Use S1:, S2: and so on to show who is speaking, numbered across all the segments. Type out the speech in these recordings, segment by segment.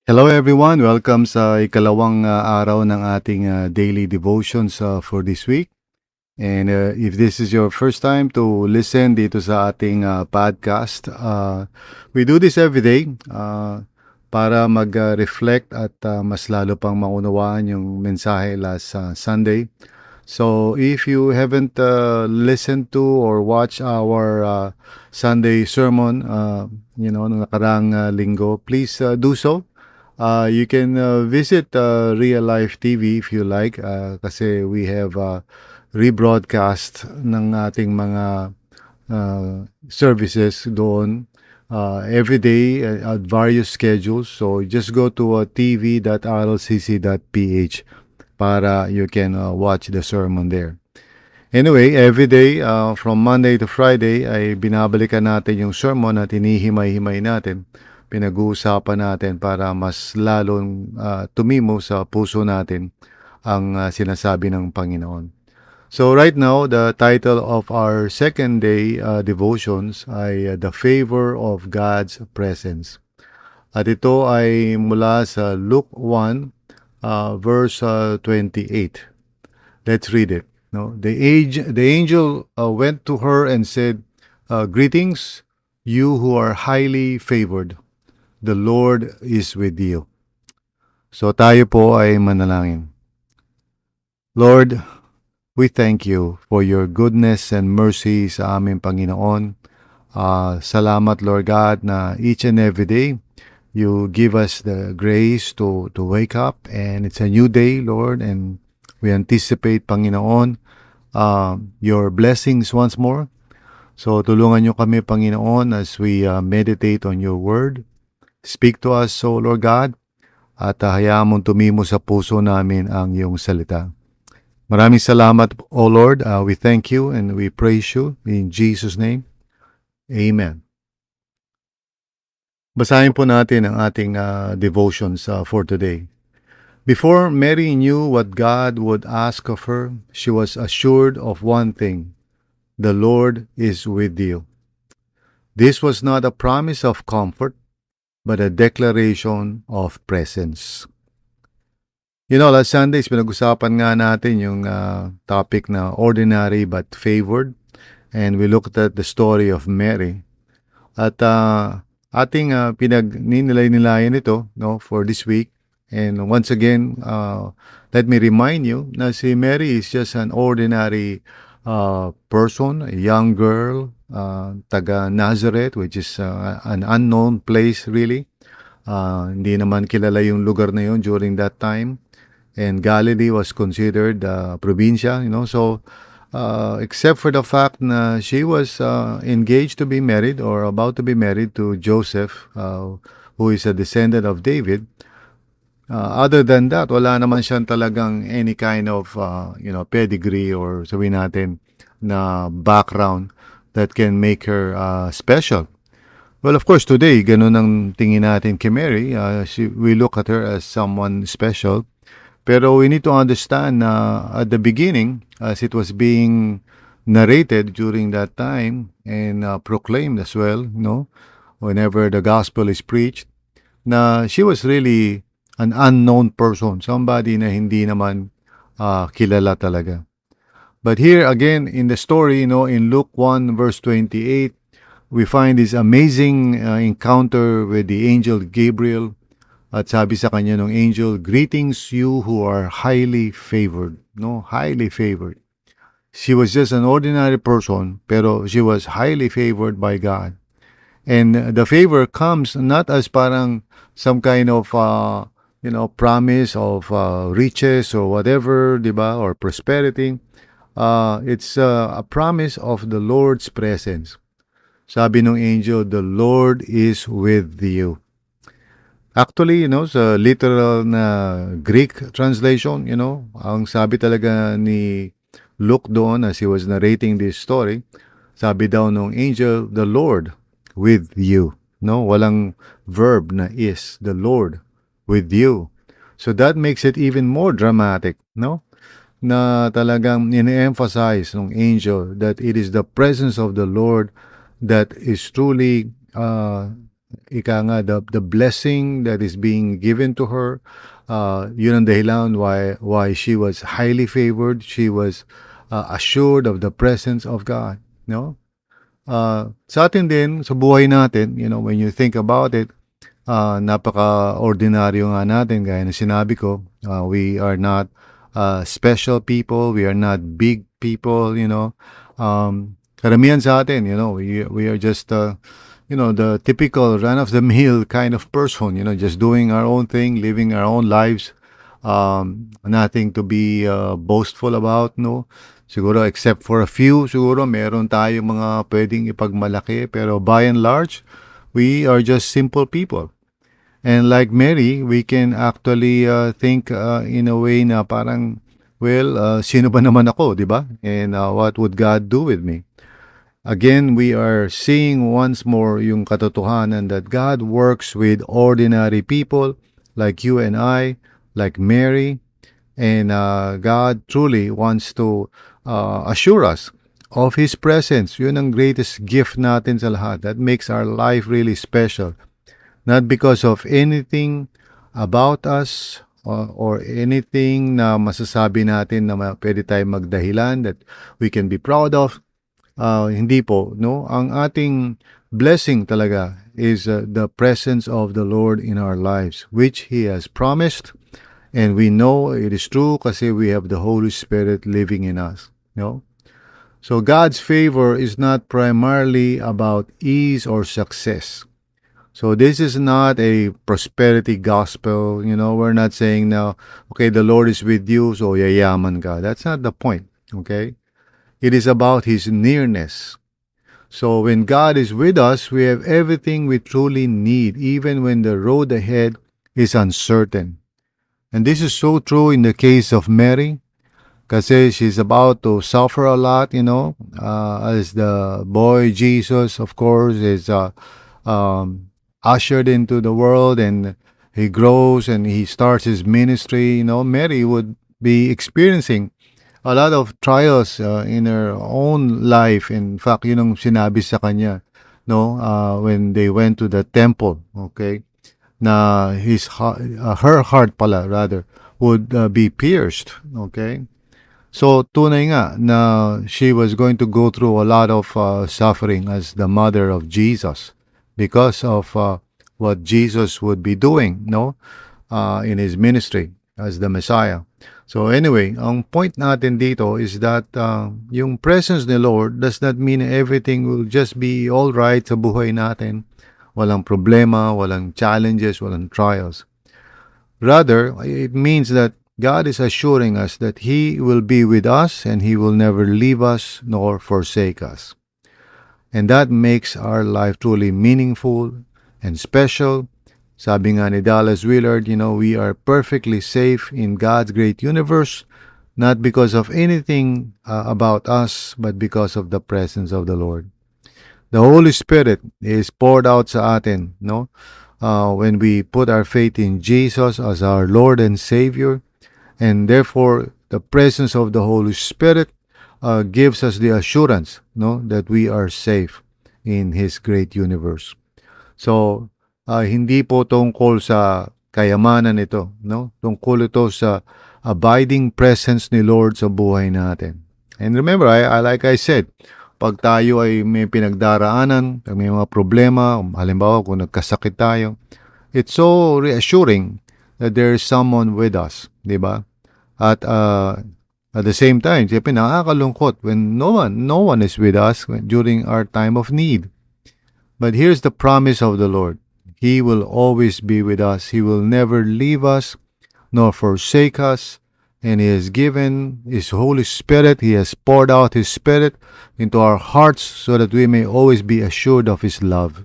S1: Hello everyone, welcome sa ikalawang araw ng ating daily devotions for this week. And if this is your first time to listen dito sa ating podcast, we do this every day para mag-reflect at mas lalo pang maunawaan yung mensahe last Sunday. So if you haven't listened to or watched our Sunday sermon, nung nakarang linggo, please do so. You can visit Real Life TV if you like kasi we have rebroadcast ng ating mga services doon every day at various schedules. So just go to tv.rlcc.ph para you can watch the sermon there. Anyway, every day from Monday to Friday ay binabalikan natin yung sermon at hinihimay-himay natin. Pinag-uusapan natin para mas lalong tumimo sa puso natin ang sinasabi ng Panginoon. So right now, the title of our second day devotions ay The Favor of God's Presence. At ito ay mula sa Luke 1 verse 28. Let's read it. No, the angel went to her and said, "Greetings, you who are highly favored. The Lord is with you." So tayo po ay manalangin. Lord, we thank you for your goodness and mercy sa aming Panginoon. Salamat, Lord God, na each and every day you give us the grace to wake up, and it's a new day, Lord, and we anticipate, Panginoon, your blessings once more. So tulungan niyo kami, Panginoon, as we meditate on your word. Speak to us, O Lord God, at hayaan mong tumimo sa puso namin ang iyong salita. Maraming salamat, O Lord. We thank you and we praise you in Jesus' name. Amen. Basahin po natin ang ating devotions for today. Before Mary knew what God would ask of her, she was assured of one thing: the Lord is with you. This was not a promise of comfort, but a declaration of presence. Last Sundays, pinag-usapan nga natin yung topic na ordinary but favored. And we looked at the story of Mary. At ating pinag-ninilay-nilayan ito for this week. And once again, let me remind you na si Mary is just an ordinary person, a young girl, taga Nazareth, which is an unknown place really. Hindi naman kilala yung lugar na yun during that time. And Galilee was considered probinsya, So, except for the fact na she was engaged to be married or about to be married to Joseph, who is a descendant of David, other than that, wala naman siyang talagang any kind of, pedigree or sabihin natin na background that can make her special. Well, of course, today, ganun ang tingin natin kay Mary. We look at her as someone special. Pero we need to understand na at the beginning, as it was being narrated during that time and proclaimed as well, whenever the gospel is preached, na she was really an unknown person, somebody na hindi naman kilala talaga. But here again in the story, in Luke 1 verse 28, we find this amazing encounter with the angel Gabriel. At sabi sa kanya ng angel, "Greetings you who are highly favored." Highly favored. She was just an ordinary person, pero she was highly favored by God. And the favor comes not as parang some kind of, promise of riches or whatever, diba, or prosperity. It's a promise of the Lord's presence. Sabi ng angel, "The Lord is with you." Actually, sa literal na Greek translation, ang sabi talaga ni Luke doon as he was narrating this story, sabi daw ng angel, "The Lord with you." Walang verb na is, the Lord with you. So that makes it even more dramatic, na talagang in-emphasize ng angel that it is the presence of the Lord that is truly ika nga, the blessing that is being given to her, yun ang dahilan why she was highly favored. She was assured of the presence of God. No? Sa atin din, sa buhay natin, when you think about it, napaka-ordinaryo nga natin, gaya na sinabi ko, we are not special people, we are not big people. Karamihan sa atin, we are just, the typical run-of-the-mill kind of person, just doing our own thing, living our own lives, nothing to be boastful about, no? Siguro, except for a few, siguro, meron tayong mga pwedeng ipagmalaki, pero by and large, we are just simple people. And like Mary, we can actually think in a way na parang, well, sino ba naman ako, di ba? And what would God do with me? Again, we are seeing once more yung katotohanan that God works with ordinary people like you and I, like Mary, and God truly wants to assure us of His presence. Yun ang greatest gift natin sa lahat. That makes our life really special. Not because of anything about us or anything na masasabi natin na pwede tayong magdahilan that we can be proud of. Hindi po, no? Ang ating blessing talaga is the presence of the Lord in our lives, which He has promised, and we know it is true kasi we have the Holy Spirit living in us, no? So God's favor is not primarily about ease or success. So this is not a prosperity gospel, we're not saying now, okay, the Lord is with you, so yayaman ka. That's not the point, okay? It is about His nearness. So when God is with us, we have everything we truly need, even when the road ahead is uncertain. And this is so true in the case of Mary, kasi she's about to suffer a lot, as the boy Jesus, of course, is ushered into the world and he grows and he starts his ministry. Mary would be experiencing a lot of trials in her own life. In fact, yun ang sinabi sa kanya, when they went to the temple, okay, na her heart pala rather would be pierced, okay. So tunay nga na she was going to go through a lot of suffering as the mother of Jesus because of what Jesus would be doing, in his ministry as the Messiah. So anyway, ang point natin dito is that yung presence ni Lord does not mean everything will just be all right sa buhay natin. Walang problema, walang challenges, walang trials. Rather, it means that God is assuring us that He will be with us and He will never leave us nor forsake us. And that makes our life truly meaningful and special. Sabi nga ni Dallas Willard, we are perfectly safe in God's great universe, not because of anything about us, but because of the presence of the Lord. The Holy Spirit is poured out sa atin, when we put our faith in Jesus as our Lord and Savior, and therefore the presence of the Holy Spirit gives us the assurance, that we are safe in His great universe. So, hindi po tungkol sa kayamanan ito, Tungkol ito sa abiding presence ni Lord sa buhay natin. And remember, like I said, pag tayo ay may pinagdaraanan, pag may mga problema, halimbawa kung nagkasakit tayo, it's so reassuring that there is someone with us, di ba? At the same time, siyempre nakakalungkot when no one is with us during our time of need. But here's the promise of the Lord. He will always be with us. He will never leave us nor forsake us. And He has given His Holy Spirit. He has poured out His Spirit into our hearts so that we may always be assured of His love.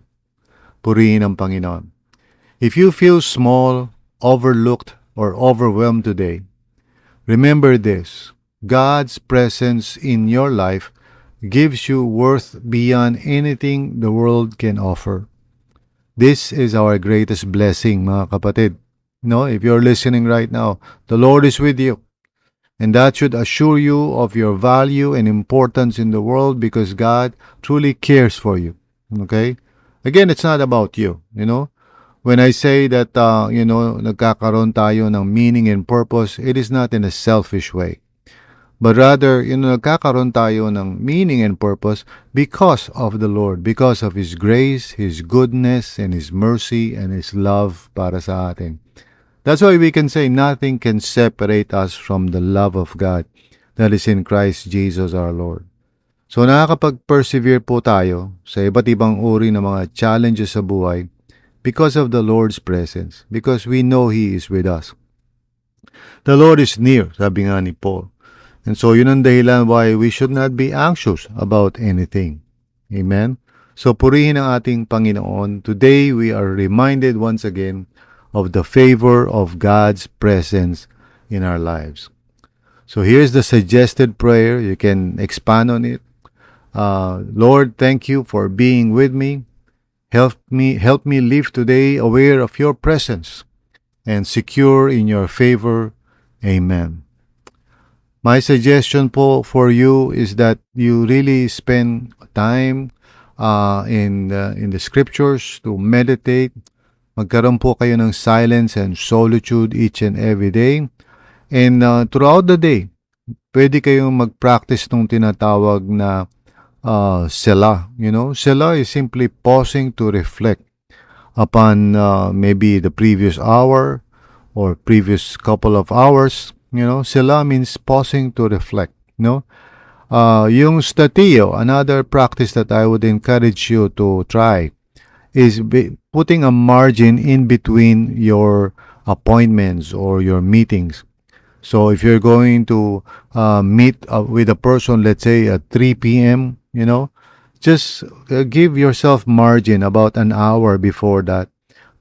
S1: Purihin ang Panginoon. If you feel small, overlooked, or overwhelmed today, remember this. God's presence in your life gives you worth beyond anything the world can offer. This is our greatest blessing, mga kapatid. If you're listening right now, the Lord is with you. And that should assure you of your value and importance in the world because God truly cares for you. Okay? Again, it's not about you, you know. When I say that, nagkakaroon tayo ng meaning and purpose, it is not in a selfish way. But rather, nagkakaroon tayo ng meaning and purpose because of the Lord, because of His grace, His goodness, and His mercy, and His love para sa atin. That's why we can say nothing can separate us from the love of God that is in Christ Jesus our Lord. So nakakapag-persevere po tayo sa iba't ibang uri ng mga challenges sa buhay because of the Lord's presence, because we know He is with us. The Lord is near, sabi nga ni Paul. And so yun ang dahilan why we should not be anxious about anything. Amen? So purihin ang ating Panginoon. Today we are reminded once again of the favor of God's presence in our lives. So here's the suggested prayer. You can expand on it. Lord, thank you for being with me. Help me live today aware of your presence and secure in your favor. Amen. My suggestion po for you is that you really spend time in the scriptures to meditate. Magkaroon po kayo ng silence and solitude each and every day. And throughout the day, pwede kayong mag-practice ng tinatawag na Selah. You know, Selah is simply pausing to reflect upon maybe the previous hour or previous couple of hours. You know, Selah means pausing to reflect. No, yung statio, another practice that I would encourage you to try is putting a margin in between your appointments or your meetings. So if you're going to meet with a person, let's say at 3 p.m., you know, just give yourself margin about an hour before that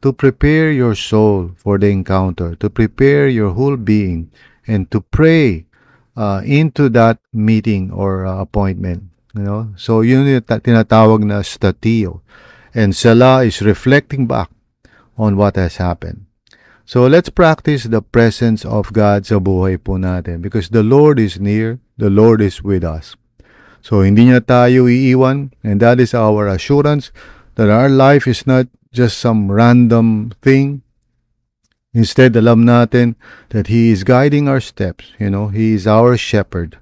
S1: to prepare your soul for the encounter, to prepare your whole being, and to pray into that meeting or appointment. You know, so yun yung tinatawag na statio. And Selah is reflecting back on what has happened. So let's practice the presence of God sa buhay po natin because the Lord is near, the Lord is with us. So hindi niya tayo iiwan, and that is our assurance that our life is not just some random thing. Instead, alam natin that He is guiding our steps. You know, He is our shepherd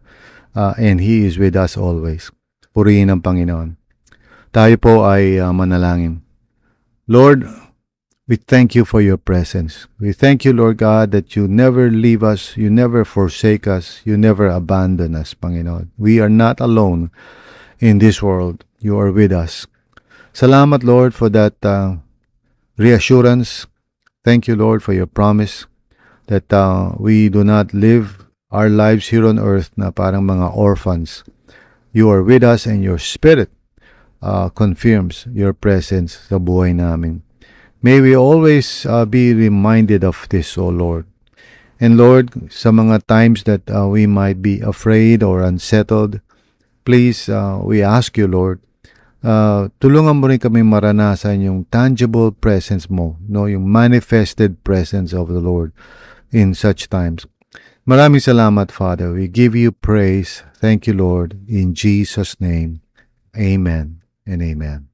S1: and He is with us always. Purihin ang Panginoon. Tayo po ay manalangin. Lord, we thank you for your presence. We thank you, Lord God, that you never leave us, you never forsake us, you never abandon us, Panginoon. We are not alone in this world. You are with us. Salamat, Lord, for that reassurance. Thank you, Lord, for your promise that we do not live our lives here on earth na parang mga orphans. You are with us and your Spirit confirms your presence sa buhay namin. May we always be reminded of this, O Lord. And Lord, sa mga times that we might be afraid or unsettled, please, we ask you, Lord, tulungan mo rin kami maranasan yung tangible presence mo, no, yung manifested presence of the Lord in such times. Maraming salamat, Father. We give you praise. Thank you, Lord. In Jesus' name, amen and amen.